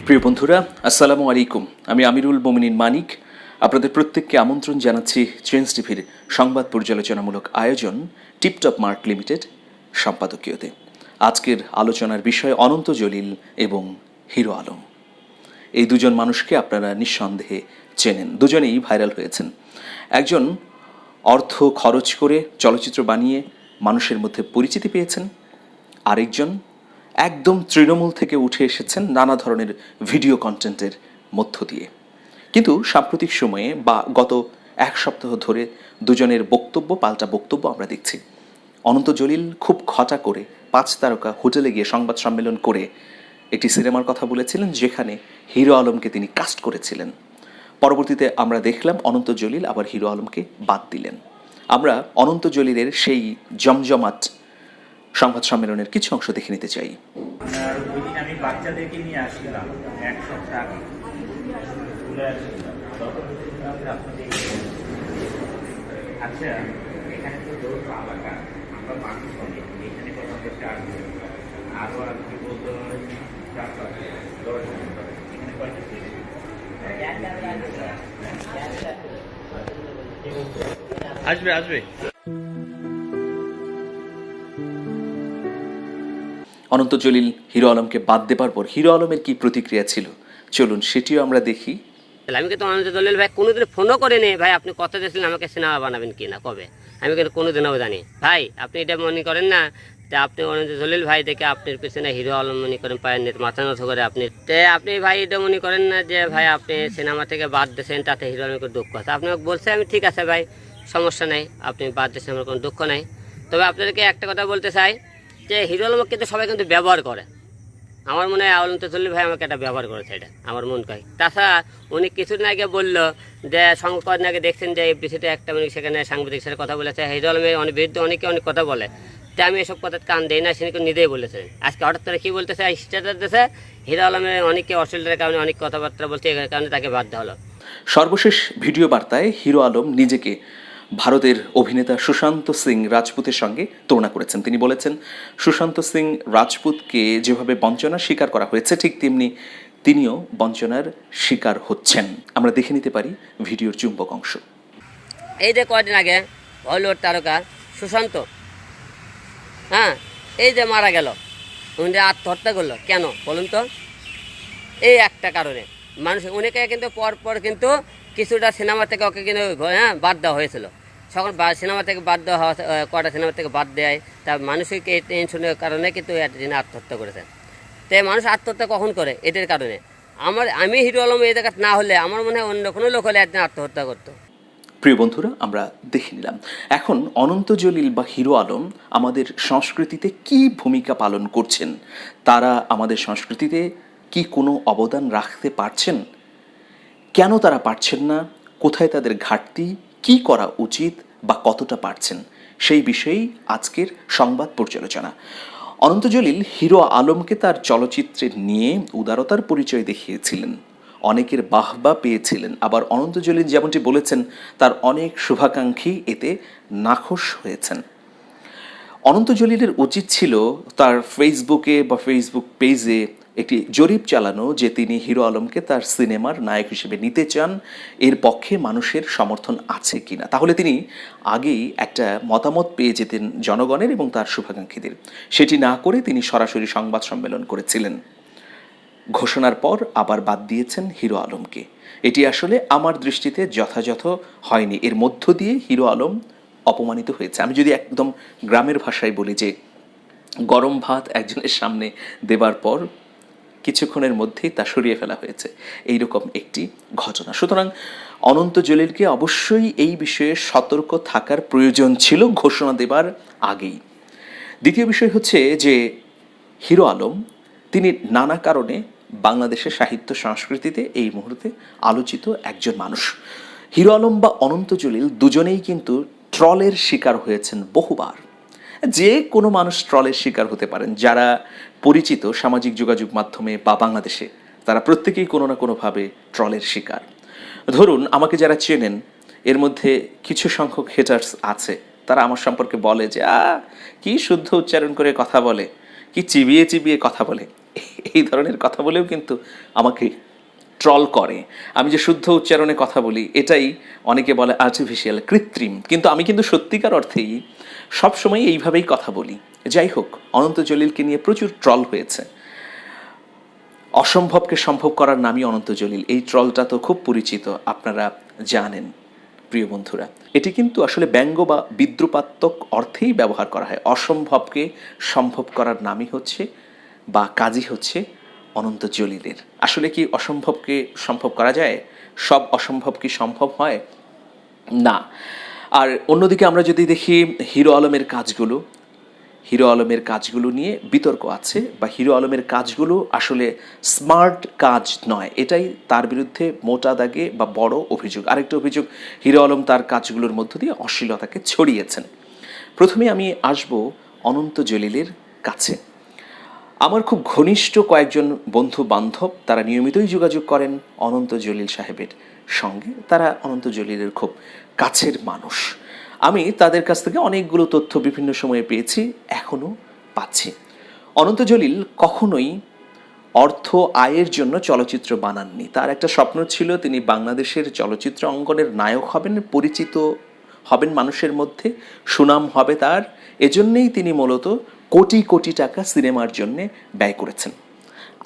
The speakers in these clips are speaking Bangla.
প্রিয় বন্ধুরা, আসসালামু আলাইকুম। আমি আমিরুল মোমিনিন মানিক আপনাদের প্রত্যেককে আমন্ত্রণ জানাচ্ছি চেঞ্জ টিভির সংবাদ পর্যালোচনামূলক আয়োজন টিপটপ মার্ট লিমিটেড সম্পাদকীয়তে। আজকের আলোচনার বিষয় অনন্ত জলিল এবং হিরো আলম। এই দুজন মানুষকে আপনারা নিঃসন্দেহে চেনেন, দুজনেই ভাইরাল হয়েছেন। একজন অর্থ খরচ করে চলচ্চিত্র বানিয়ে মানুষের মধ্যে পরিচিতি পেয়েছেন, আরেকজন একদম তৃণমূল থেকে উঠে এসেছেন নানা ধরনের ভিডিও কন্টেন্টের মধ্য দিয়ে। কিন্তু সাম্প্রতিক সময়ে বা গত এক সপ্তাহ ধরে দুজনের বক্তব্য পাল্টা বক্তব্য আমরা দেখছি। অনন্ত জলিল খুব খটা করে 5 তারকা হোটেলে গিয়ে সংবাদ সম্মেলন করে একটি সিনেমার কথা বলেছিলেন, যেখানে হিরো আলমকে তিনি কাস্ট করেছিলেন। পরবর্তীতে আমরা দেখলাম অনন্ত জলিল আবার হিরো আলমকে বাদ দিলেন। আমরা অনন্ত জলিলের সেই জমজমাট সংবাদ সম্মেলনের কিছু অংশ দেখে নিতে চাই। আমি বাচ্চাদেরকে নিয়ে আসছিলাম এক সপ্তাহ আগে। আচ্ছা, এখানে তো দৌড় এলাকা, আমরা মানুষ অনেক, এখানে কথা বলতে আসবে আরো আর কি বলতে এখানে কয়টা আসবে আসবে। অনন্ত জলিল হিরো আলমকে বাদ দেবার পর হিরো আলমের কি প্রতিক্রিয়া ছিল, চলুন সেটিও আমরা দেখি। আমি কিন্তু অনন্ত জলিল ভাই কোনোদিন ফোনও করিনি। ভাই আপনি কথা দিয়েছিলেন আমাকে সিনেমা বানাবেন কি না, কবে? আমি কিন্তু কোনোদিনও জানি ভাই। আপনি এটা মনে করেন না যে আপনি অনন্ত জলিল ভাই দেখে আপনার পিছনে হিরো আলম মনে করেন পায়ের মাথা নত করে আপনি ভাই এটা মনে করেন না যে ভাই আপনি সিনেমা থেকে বাদ দিয়েছেন তাতে হিরো আলমের দুঃখ আছে। আপনি বলছে আমি ঠিক আছে ভাই, সমস্যা নেই, আপনি বাদ দিয়েছেন, আমার কোনো দুঃখ নাই। তবে আপনাদেরকে একটা কথা বলতে চাই যে হিরো আলমকে কিন্তু সবাই কিন্তু ব্যবহার করে। আমার মনে হয় অনন্ত জলিল ভাই আমাকে একটা ব্যবহার করেছে, এটা আমার মন কয়। তাছাড়া উনি কিছুদিন আগে বললো যে সংবাদ আগে দেখছেন যে বিষয়টা একটা মিনিট সেখানে সাংবাদিক সাথে কথা বলেছে, হিরো আলমের অনেক বিরুদ্ধে অনেকে অনেক কথা বলে, তাই আমি এসব কথা কান দেই না, সে নিজেই বলেছেন। আজকে হঠাৎ করে কী বলতেছে, স্ট্যাটাস দিয়েছে হিরো আলমের অনেকে অশ্লীলতার কারণে অনেক কথাবার্তা বলছে, এই কারণে তাকে বাধ্য হলো। সর্বশেষ ভিডিও বার্তায় হিরো আলম নিজেকে ভারতের অভিনেতা সুশান্ত সিং রাজপুতের সঙ্গে তুলনা করেছেন। তিনি বলেছেন, সুশান্ত সিং রাজপুতকে যেভাবে বঞ্চনার শিকার করা হয়েছে, ঠিক তেমনি তিনিও বঞ্চনার শিকার হচ্ছেন। আমরা দেখে নিতে পারি ভিডিওর চুম্বক অংশ। এই যে কয়দিন আগে হলিউড তারকা সুশান্ত, হ্যাঁ, এই যে মারা গেল, উনি আত্মহত্যা করলো কেন বলুন তো? এই একটা কারণে মানুষ উনিকে কিন্তু পরপর কিন্তু কিছুটা সিনেমা থেকে ওকে কিন্তু বাদ দেওয়া হয়েছিল। সকল সিনেমা থেকে বাদ দেওয়া কটা সিনেমা থেকে বাদ দেয়, তা মানসিক এই টেনশনের কারণে কিন্তু একটা দিনে আত্মহত্যা করেছে। তাই মানুষ আত্মহত্যা কখন করে? এটার কারণে। আমি হিরো আলম এই জায়গা না হলে আমার মনে হয় অন্য কোনো লোক হলে একদিন আত্মহত্যা করতো। প্রিয় বন্ধুরা, আমরা দেখে নিলাম এখন অনন্ত জলিল বা হিরো আলম আমাদের সংস্কৃতিতে কি ভূমিকা পালন করছেন। তারা আমাদের সংস্কৃতিতে কি কোনো অবদান রাখতে পারছেন? কেন তারা পারছেন না? কোথায় তাদের ঘাটতি? কি করা উচিত বা কতটা পারছেন? সেই বিষয়েই আজকের সংবাদ পর্যালোচনা। অনন্ত জলিল হিরো আলমকে তার চলচ্চিত্রে নিয়ে উদারতার পরিচয় দেখিয়েছিলেন, অনেকের বাহবা পেয়েছিলেন। আবার অনন্ত জলিল যেমনটি বলেছেন, তার অনেক শুভাকাঙ্ক্ষী এতে নাখোশ হয়েছেন। অনন্ত জলিলের উচিত ছিল তার ফেসবুকে বা ফেসবুক পেজে একটি জরিপ চালানো, যে তিনি হিরো আলমকে তার সিনেমার নায়ক হিসেবে নিতে চান, এর পক্ষে মানুষের সমর্থন আছে কিনা। তাহলে তিনি আগেই একটা মতামত পেয়ে যেতেন জনগণের এবং তার শুভাকাঙ্ক্ষীদের। সেটি না করে তিনি সরাসরি সংবাদ সম্মেলন করেছিলেন। ঘোষণার পর আবার বাদ দিয়েছেন হিরো আলমকে। এটি আসলে আমার দৃষ্টিতে যথাযথ হয়নি। এর মধ্য দিয়ে হিরো আলম অপমানিত হয়েছে। আমি যদি একদম গ্রামের ভাষায় বলি যে গরম ভাত একজনের সামনে দেবার পর কিছুক্ষণের মধ্যেই তা সরিয়ে ফেলা হয়েছে, এইরকম একটি ঘটনা। সুতরাং অনন্ত জলিলকে অবশ্যই এই বিষয়ে সতর্ক থাকার প্রয়োজন ছিল ঘোষণা দেবার আগেই। দ্বিতীয় বিষয় হচ্ছে যে হিরো আলম তিনি নানা কারণে বাংলাদেশের সাহিত্য সংস্কৃতিতে এই মুহূর্তে আলোচিত একজন মানুষ। হিরো আলম বা অনন্ত জলিল দুজনেই কিন্তু ট্রলের শিকার হয়েছেন বহুবার। যে কোনো মানুষ ট্রলের শিকার হতে পারেন। যারা পরিচিত সামাজিক যোগাযোগ মাধ্যমে বা বাংলাদেশে, তারা প্রত্যেকেই কোনো না কোনোভাবে ট্রলের শিকার। ধরুন, আমাকে যারা চেনেন এর মধ্যে কিছু সংখ্যক হেটার্স আছে, তারা আমার সম্পর্কে বলে যে কি শুদ্ধ উচ্চারণ করে কথা বলে, কি চিবিয়ে চিবিয়ে কথা বলে। এই ধরনের কথা বলেও কিন্তু আমাকে ট্রল করে। আমি যে শুদ্ধ উচ্চারণে কথা বলি এটাই অনেকে বলে আর্টিফিশিয়াল, কৃত্রিম, কিন্তু আমি কিন্তু সত্যিকার অর্থেই সবসময় এইভাবেই কথা বলি। যাই হোক, অনন্ত জলিলকে নিয়ে প্রচুর ট্রল হয়েছে। অসম্ভবকে সম্ভব করার নামই অনন্ত জলিল, এই ট্রলটা তো খুব পরিচিত, আপনারা জানেন প্রিয় বন্ধুরা। এটি কিন্তু আসলে ব্যঙ্গ বা বিদ্রুপাত্মক অর্থেই ব্যবহার করা হয়। অসম্ভবকে সম্ভব করার নামই হচ্ছে বা কাজই হচ্ছে অনন্ত জলিলের। আসলে কি অসম্ভবকে সম্ভব করা যায়? সব অসম্ভব কি সম্ভব হয়? না। আর অন্যদিকে আমরা যদি দেখি হিরো আলমের কাজগুলো, হিরো আলমের কাজগুলো নিয়ে বিতর্ক আছে, বা হিরো আলমের কাজগুলো আসলে স্মার্ট কাজ নয়, এটাই তার বিরুদ্ধে মোটা দাগে বা বড় অভিযোগ। আরেকটা অভিযোগ, হিরো আলম তার কাজগুলোর মধ্য দিয়ে অশ্লীলতাকে ছড়িয়েছেন। প্রথমে আমি আসব অনন্ত জলিলের কাছে। আমার খুব ঘনিষ্ঠ কয়েকজন বন্ধু বান্ধব, তারা নিয়মিতই যোগাযোগ করেন অনন্ত জলিল সাহেবের সঙ্গে। তারা অনন্ত জলিলের খুব কাছের মানুষ। আমি তাদের কাছ থেকে অনেকগুলো তথ্য বিভিন্ন সময়ে পেয়েছি, এখনও পাচ্ছি। অনন্ত জলিল কখনোই অর্থ আয়ের জন্য চলচ্চিত্র বানাননি। তার একটা স্বপ্ন ছিল তিনি বাংলাদেশের চলচ্চিত্র অঙ্গনের নায়ক হবেন, পরিচিত হবেন মানুষের মধ্যে, সুনাম হবে তার। এজন্যেই তিনি মূলত কোটি কোটি টাকা সিনেমার জন্যে ব্যয় করেছেন।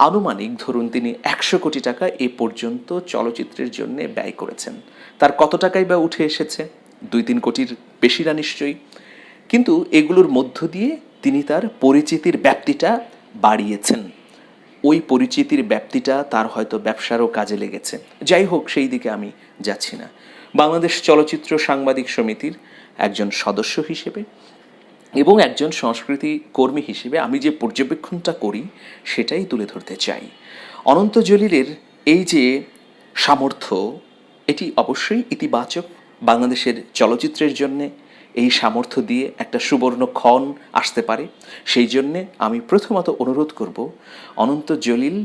আনুমানিক ধরুন তিনি 100 কোটি টাকা এ পর্যন্ত চলচ্চিত্রের জন্য ব্যয় করেছেন। তার কত টাকাই বা উঠে এসেছে? 2-3 কোটির বেশি না নিশ্চয়ই। কিন্তু এগুলোর মধ্য দিয়ে তিনি তার পরিচিতির ব্যাপ্তিটা বাড়িয়েছেন। ওই পরিচিতির ব্যাপ্তিটা তার হয়তো ব্যবসারও কাজে লেগেছে। যাই হোক, সেই দিকে আমি যাচ্ছি না। বাংলাদেশ চলচ্চিত্র সাংবাদিক সমিতির একজন সদস্য হিসেবে এবং একজন সংস্কৃতি কর্মী হিসেবে আমি যে পর্যবেক্ষণটা করি সেটাই তুলে ধরতে চাই। অনন্ত জলিলের এই যে সামর্থ্য, এটি অবশ্যই ইতিবাচক। বাংলাদেশের চলচ্চিত্রের জন্যে এই সামর্থ্য দিয়ে একটা সুবর্ণক্ষণ আসতে পারে। সেই জন্যে আমি প্রথমত অনুরোধ করব, অনন্ত জলিল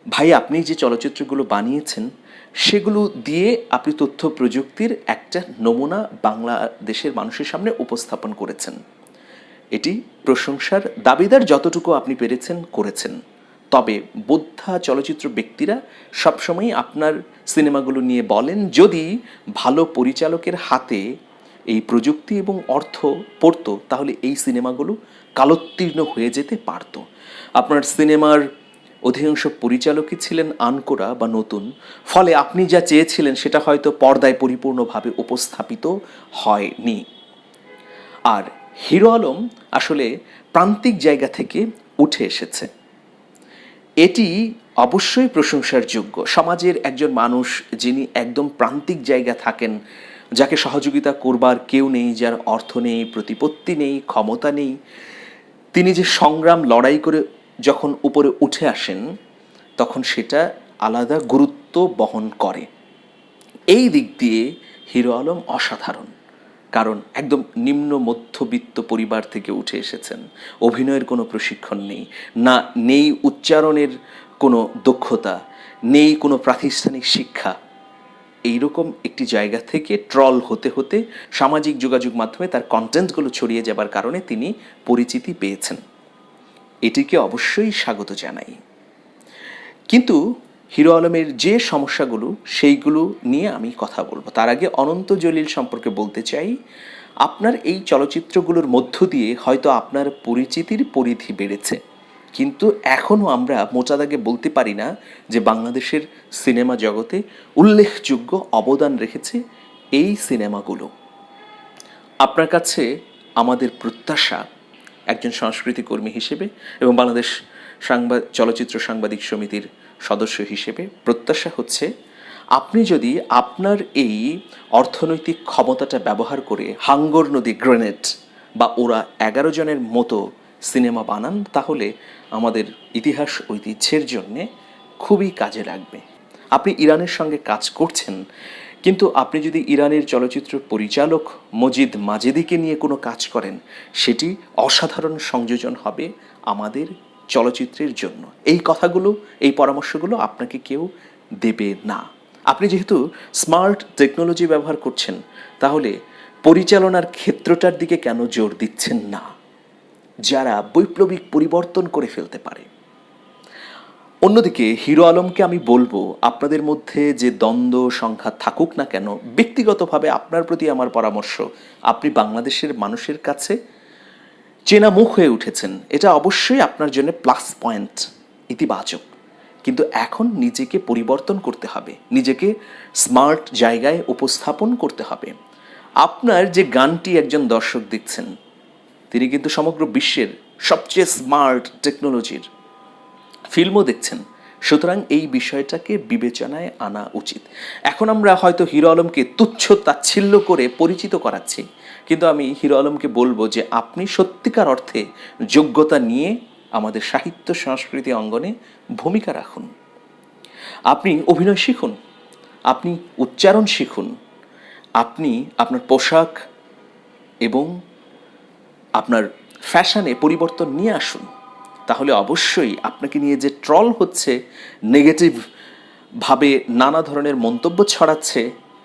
ভাই, আপনি যে চলচ্চিত্রগুলো বানিয়েছেন সেগুলো দিয়ে আপনি তথ্য প্রযুক্তির একটা নমুনা বাংলাদেশের মানুষের সামনে উপস্থাপন করেছেন। এটি প্রশংসার দাবিদার, যতটুকু আপনি পেরেছেন করেছেন। তবে বোদ্ধা চলচ্চিত্র ব্যক্তিরা সবসময়ই আপনার সিনেমাগুলো নিয়ে বলেন, যদি ভালো পরিচালকের হাতে এই প্রযুক্তি এবং অর্থ পড়তো তাহলে এই সিনেমাগুলো কালোত্তীর্ণ হয়ে যেতে পারত। আপনার সিনেমার অধিকাংশ পরিচালকই ছিলেন আনকোরা বা নতুন, ফলে আপনি যা চেয়েছিলেন সেটা হয়তো পর্দায় পরিপূর্ণভাবে উপস্থাপিত হয়নি। আর হিরো আলম আসলে প্রান্তিক জায়গা থেকে উঠে এসেছে, এটি অবশ্যই প্রশংসার যোগ্য। সমাজের একজন মানুষ যিনি একদম প্রান্তিক জায়গা থাকেন, যাকে সহযোগিতা করবার কেউ নেই, যার অর্থ নেই, প্রতিপত্তি নেই, ক্ষমতা নেই, তিনি যে সংগ্রাম লড়াই করে যখন উপরে উঠে আসেন তখন সেটা আলাদা গুরুত্ব বহন করে। এই দিক দিয়ে হিরো আলম অসাধারণ, কারণ একদম নিম্ন মধ্যবিত্ত পরিবার থেকে উঠে এসেছেন। অভিনয়ের কোনো প্রশিক্ষণ নেই, না নেই উচ্চারণের কোনো দক্ষতা, নেই কোনো প্রাতিষ্ঠানিক শিক্ষা। এইরকম একটি জায়গা থেকে ট্রল হতে হতে সামাজিক যোগাযোগ মাধ্যমে তার কন্টেন্টগুলো ছড়িয়ে যাবার কারণে তিনি পরিচিতি পেয়েছেন। এটিকে অবশ্যই স্বাগত জানাই। কিন্তু হিরো আলমের যে সমস্যাগুলো সেইগুলো নিয়ে আমি কথা বলবো। তার আগে অনন্ত জলিল সম্পর্কে বলতে চাই, আপনার এই চলচ্চিত্রগুলোর মধ্য দিয়ে হয়তো আপনার পরিচিতির পরিধি বেড়েছে, কিন্তু এখনও আমরা মোটা দাগে বলতে পারি না যে বাংলাদেশের সিনেমা জগতে উল্লেখযোগ্য অবদান রেখেছে এই সিনেমাগুলো। আপনার কাছে আমাদের প্রত্যাশা, একজন সংস্কৃতি কর্মী হিসেবে এবং বাংলাদেশ চলচ্চিত্র সাংবাদিক সমিতির সদস্য হিসেবে প্রত্যাশা হচ্ছে, আপনি যদি আপনার এই অর্থনৈতিক ক্ষমতাটা ব্যবহার করে হাঙ্গর নদী গ্রেনেড বা ওরা 11 জনের মতো সিনেমা বানান, তাহলে আমাদের ইতিহাস ঐতিহ্যের জন্যে খুবই কাজে লাগবে। আপনি ইরানের সঙ্গে কাজ করছেন, কিন্তু আপনি যদি ইরানের চলচ্চিত্র পরিচালক মজিদ মাজেদিকে নিয়ে কোনো কাজ করেন, সেটি অসাধারণ সংযোজন হবে আমাদের চলচ্চিত্রের জন্য। এই কথাগুলো, এই পরামর্শগুলো আপনাকে কেউ দেবে না। আপনি যেহেতু স্মার্ট টেকনোলজি ব্যবহার করছেন, তাহলে পরিচালনার ক্ষেত্রটার দিকে কেন জোর দিচ্ছেন না, যারা বৈপ্লবিক পরিবর্তন করে ফেলতে পারে? অন্যদিকে হিরো আলমকে আমি বলবো, আপনাদের মধ্যে যে দ্বন্দ্ব সংঘাত থাকুক না কেন, ব্যক্তিগতভাবে আপনার প্রতি আমার পরামর্শ, আপনি বাংলাদেশের মানুষের কাছে চেনা মুখ হয়ে উঠেছেন, এটা অবশ্যই আপনার জন্য প্লাস পয়েন্ট, ইতিবাচক। কিন্তু এখন নিজেকে পরিবর্তন করতে হবে, নিজেকে স্মার্ট জায়গায় উপস্থাপন করতে হবে। আপনার যে গানটি একজন দর্শক দেখছেন, তিনি কিন্তু সমগ্র বিশ্বের সবচেয়ে স্মার্ট টেকনোলজির ফিল্মও দেখছেন। সুতরাং এই বিষয়টাকে বিবেচনায় আনা উচিত। এখন আমরা হয়তো হিরো আলমকে তুচ্ছ তাচ্ছিল্য করে পরিচিত করাচ্ছি, কিন্তু আমি হিরো আলমকে বলবো যে আপনি সত্যিকার অর্থে যোগ্যতা নিয়ে আমাদের সাহিত্য সংস্কৃতি অঙ্গনে ভূমিকা রাখুন। আপনি অভিনয় শিখুন, আপনি উচ্চারণ শিখুন, আপনি আপনার পোশাক এবং আপনার ফ্যাশনে পরিবর্তন নিয়ে আসুন। তাহলে অবশ্যই আপনাকে নিয়ে যে ট্রল হচ্ছে, নেগেটিভ ভাবে নানা ধরনের মন্তব্য ছড়াচ্ছে,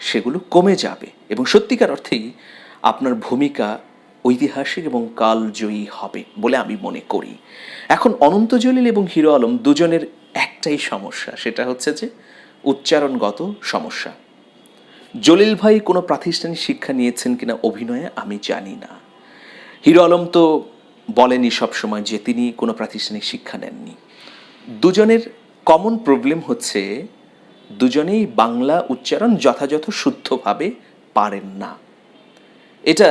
সেগুলো কমে যাবে এবং সত্যিকার অর্থেই আপনার ভূমিকা ঐতিহাসিক এবং কালজয়ী হবে বলে আমি মনে করি। এখন অনন্ত জলিল এবং হিরো আলম দুজনের একটাই সমস্যা, সেটা হচ্ছে যে উচ্চারণগত সমস্যা। জলিল ভাই কোনো প্রাতিষ্ঠানিক শিক্ষা নিয়েছেন কিনা অভিনয়ে আমি জানি না। হিরো আলম তো বলেনি সবসময় যে তিনি কোনো প্রাতিষ্ঠানিক শিক্ষা নেননি। দুজনের কমন প্রবলেম হচ্ছে দুজনেই বাংলা উচ্চারণ যথাযথ শুদ্ধভাবে পারেন না। এটা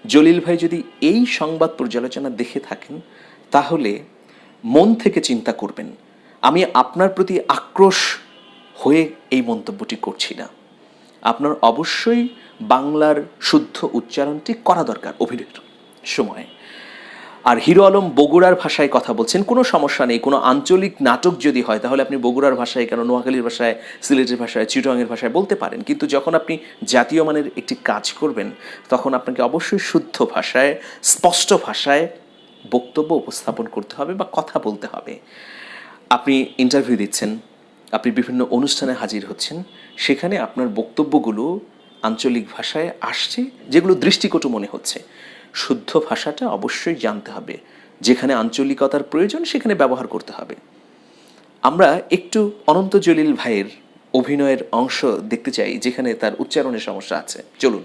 জলিল ভাই যদি এই সংবাদ পর্যালোচনা দেখে থাকেন, তাহলে মন থেকে চিন্তা করবেন। আমি আপনার প্রতি আক্রোশ হয়ে এই মন্তব্যটি করছি না। আপনার অবশ্যই বাংলার শুদ্ধ উচ্চারণটি করা দরকার অভিনয়ের সময়। আর হিরো আলম বগুড়ার ভাষায় কথা বলছেন, কোনো সমস্যা নেই। কোনো আঞ্চলিক নাটক যদি হয় তাহলে আপনি বগুড়ার ভাষায় কেন, নোয়াখালীর ভাষায়, সিলেটের ভাষায়, চিটাগাংয়ের ভাষায় বলতে পারেন। কিন্তু যখন আপনি জাতীয় মানের একটি কাজ করবেন, তখন আপনাকে অবশ্যই শুদ্ধ ভাষায়, স্পষ্ট ভাষায় বক্তব্য উপস্থাপন করতে হবে বা কথা বলতে হবে। আপনি ইন্টারভিউ দিচ্ছেন, আপনি বিভিন্ন অনুষ্ঠানে হাজির হচ্ছেন, সেখানে আপনার বক্তব্যগুলো আঞ্চলিক ভাষায় আসছে, যেগুলো দৃষ্টিকটু মনে হচ্ছে। শুদ্ধ ভাষাটা অবশ্যই জানতে হবে, যেখানে আঞ্চলিকতার প্রয়োজন সেখানে ব্যবহার করতে হবে। আমরা একটু অনন্ত জলিল ভাইয়ের অভিনয়ের অংশ দেখতে চাই, যেখানে তার উচ্চারণের সমস্যা আছে। চলুন।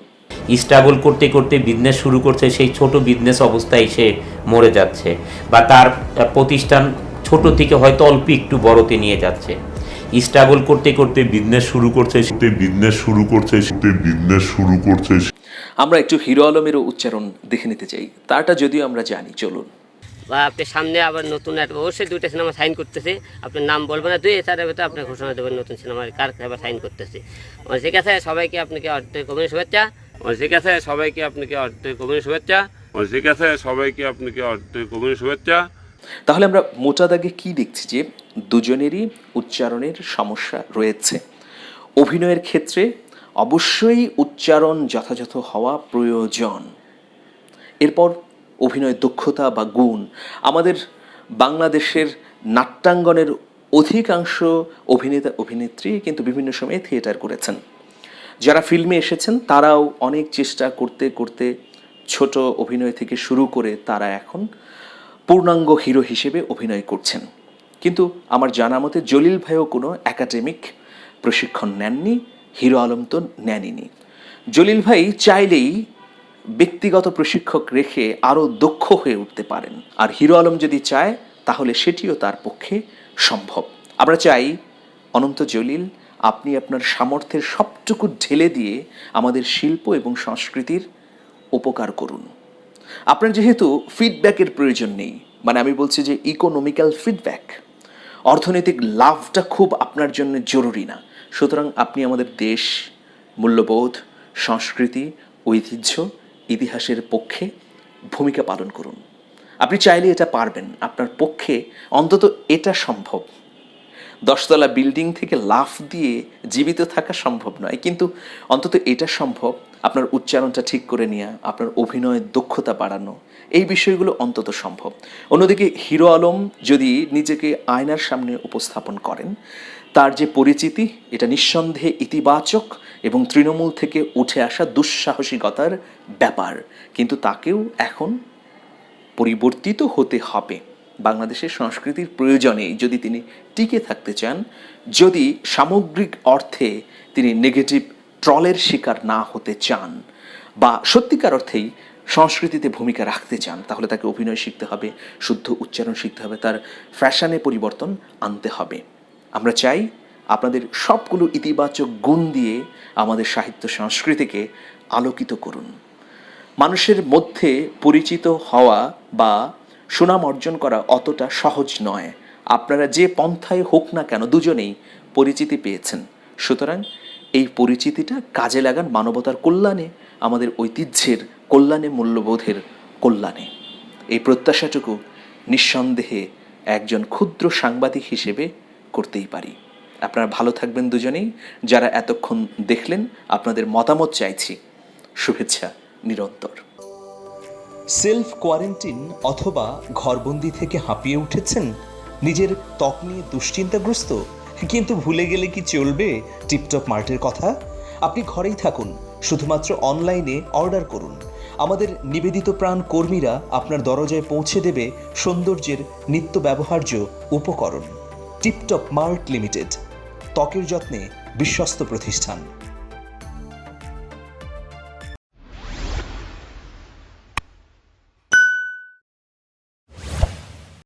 স্ট্রাগল করতে করতে বিজনেস শুরু করছে, সেই ছোট বিজনেস অবস্থায় সে মরে যাচ্ছে, বা তার প্রতিষ্ঠান ছোট থেকে হয়তো অল্প একটু বড়তে নিয়ে যাচ্ছে। স্ট্রাগল করতে করতে বিজনেস শুরু করছে। আমরা একটু হিরো আলমেরও উচ্চারণ দেখে নিতে চাই, তারটা যদিও আমরা জানি। চলুন। বা আপনি সামনে আবার নতুন অবশ্যই 2টা সিনেমা সাইন করতেছে, আপনার নাম বলবেন না, 2-4 ভিতরে আপনি ঘোষণা দেবেন নতুন সিনেমার কার আবার সাইন করতেছে। ঠিক আছে, সবাইকে আপনাকে অর্ধেক কমিউনিস্ট শুভেচ্ছা। ঠিক আছে, সবাইকে আপনাকে অর্ধেক কমিউনিস্ট শুভেচ্ছা। তাহলে আমরা মোটা দাগে কি দেখছি, যে দুজনেরই উচ্চারণের সমস্যা রয়েছে। অভিনয়ের ক্ষেত্রে অবশ্যই উচ্চারণ যথাযথ হওয়া প্রয়োজন। এরপর অভিনয় দক্ষতা বা গুণ। আমাদের বাংলাদেশের নাট্যাঙ্গনের অধিকাংশ অভিনেতা অভিনেত্রী কিন্তু বিভিন্ন সময়ে থিয়েটার করেছেন। যারা ফিল্মে এসেছেন তারাও অনেক চেষ্টা করতে করতে ছোট অভিনয় থেকে শুরু করে তারা এখন পূর্ণাঙ্গ হিরো হিসেবে অভিনয় করছেন। কিন্তু আমার জানা মতে জলিল ভাইও কোনো একাডেমিক প্রশিক্ষণ নেননি, হিরো আলম তো নেননি। জলিল ভাই চাইলেই ব্যক্তিগত প্রশিক্ষক রেখে আরও দক্ষ হয়ে উঠতে পারেন, আর হিরো আলম যদি চায় তাহলে সেটিও তার পক্ষে সম্ভব। আমরা চাই অনন্ত জলিল, আপনি আপনার সামর্থ্যের সবটুকু ঢেলে দিয়ে আমাদের শিল্প এবং সংস্কৃতির উপকার করুন। আপনার যেহেতু ফিডব্যাকের প্রয়োজন নেই, মানে আমি বলছি যে ইকোনমিক্যাল ফিডব্যাক, অর্থনৈতিক লাভটা খুব আপনার জন্য জরুরি না। সুতরাং আপনি আমাদের দেশ, মূল্যবোধ, সংস্কৃতি, ঐতিহ্য, ইতিহাসের পক্ষে ভূমিকা পালন করুন। আপনি চাইলে এটা পারবেন, আপনার পক্ষে অন্তত এটা সম্ভব। 10তলা বিল্ডিং থেকে লাফ দিয়ে জীবিত থাকা সম্ভব নয়, কিন্তু অন্তত এটা সম্ভব আপনার উচ্চারণটা ঠিক করে নেওয়া, আপনার অভিনয়ের দক্ষতা বাড়ানো, এই বিষয়গুলো অন্তত সম্ভব। অন্যদিকে হিরো আলম যদি নিজেকে আয়নার সামনে উপস্থাপন করেন, তার যে পরিচিতি এটা নিঃসন্দেহে ইতিবাচক এবং তৃণমূল থেকে উঠে আসা দুঃসাহসিকতার ব্যাপার, কিন্তু তাকেও এখন পরিবর্তিত হতে হবে। বাংলাদেশের সংস্কৃতির প্রয়োজনে যদি তিনি টিকে থাকতে চান, যদি সামগ্রিক অর্থে তিনি নেগেটিভ ট্রলের শিকার না হতে চান বা সত্যিকার অর্থেই সংস্কৃতিতে ভূমিকা রাখতে চান, তাহলে তাকে অভিনয় শিখতে হবে, শুদ্ধ উচ্চারণ শিখতে হবে, তার ফ্যাশনে পরিবর্তন আনতে হবে। আমরা চাই আপনাদের সবগুলো ইতিবাচক গুণ দিয়ে আমাদের সাহিত্য সংস্কৃতিকে আলোকিত করুন। মানুষের মধ্যে পরিচিত হওয়া বা সুনাম অর্জন করা অতটা সহজ নয়। আপনারা যে পন্থায় হোক না কেন দুজনেই পরিচিতি পেয়েছেন, সুতরাং এই পরিচিতিটা কাজে লাগান মানবতার কল্যাণে, আমাদের ঐতিহ্যের কল্যাণে, মূল্যবোধের কল্যাণে। এই প্রত্যাশাটুকু নিঃসন্দেহে একজন ক্ষুদ্র সাংবাদিক হিসেবে করতেই পারি। আপনারা ভালো থাকবেন দুজনেই। যারা এতক্ষণ দেখলেন, আপনাদের মতামত চাইছি। শুভেচ্ছা নিরন্তর। সেলফ কোয়ারেন্টিন অথবা ঘরবন্দি থেকে হাঁপিয়ে উঠেছেন, নিজের ত্বক নিয়ে দুশ্চিন্তাগ্রস্ত, কিন্তু ভুলে গেলে কি চলবে টিপটপ মার্টের কথা? আপনি ঘরেই থাকুন, শুধুমাত্র অনলাইনে অর্ডার করুন। আমাদের নিবেদিত প্রাণ কর্মীরা আপনার দরজায় পৌঁছে দেবে সৌন্দর্যের নিত্য ব্যবহার্য উপকরণ। টিপটপ মার্ট লিমিটেড, ত্বকের যত্নে বিশ্বস্ত প্রতিষ্ঠান।